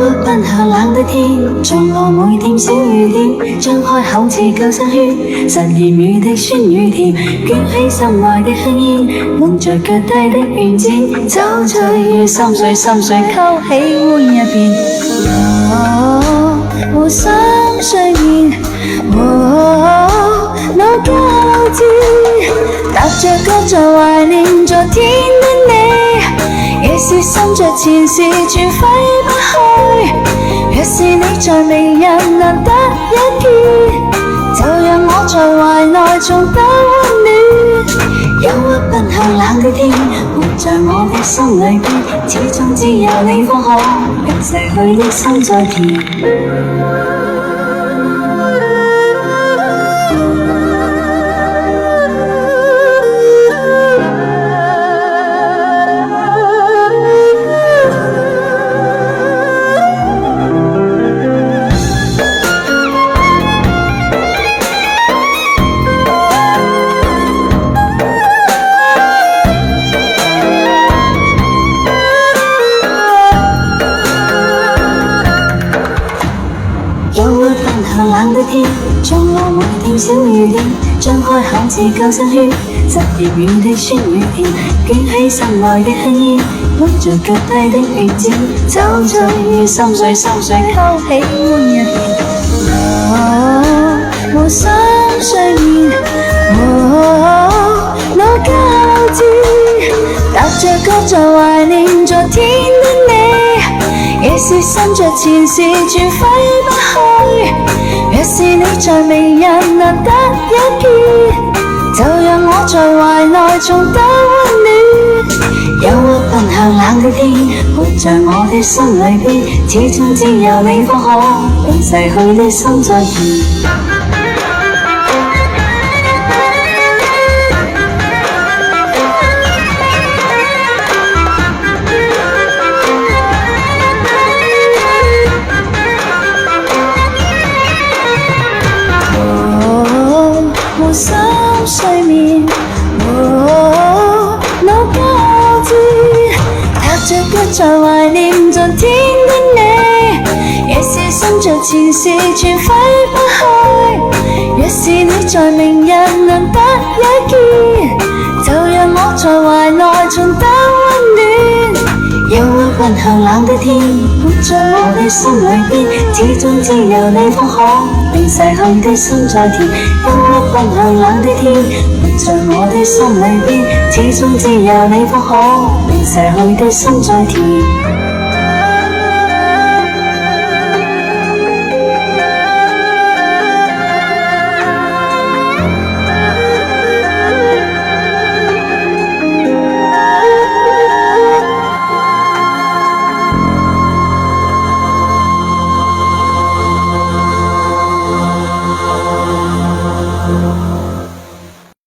鬱奔向冷的天，像我每點小雨點，張開口似救生圈，實現雨的酸與甜，捲起心愛的香煙，望着腳底的軟墊，酒醉於心碎，心碎勾起烏煙一片。無心睡眠，腦交織，踏着歌在懷念昨天的你，若是心着前事全揮不去，若是你在明日難得一見，就讓我在懷內重得溫暖。憂鬱奔向冷的天，活在我的心裏邊，始終只有你方可令逝去的心再甜。憂鬱奔向冷的天，像我每點小雨點，張開口似救生圈，實現雨的酸與甜，捲起心愛的香煙，望着腳底的軟墊，酒醉於心碎，心碎勾起烏煙一片。無心睡眠，腦交織，踏着歌在懷念昨天的你，若是心着前事全揮不去，若是你在明日難得一見，就讓我在懷內重得溫暖。憂鬱奔向冷的天，活在我的心裏邊，始終只有你方可令逝去的心再甜。無心睡眠，腦交織，踏着腳在懷念昨天的你，若是心着前事全揮不去，若是你在明日難得一見，就讓我在懷內重得溫暖。憂鬱奔向冷的天，活在我的心裏邊，始終只有你方可令逝去的心再甜。憂鬱奔向冷的天，活在我的心裏邊，始終只有你方可令逝去的心再甜。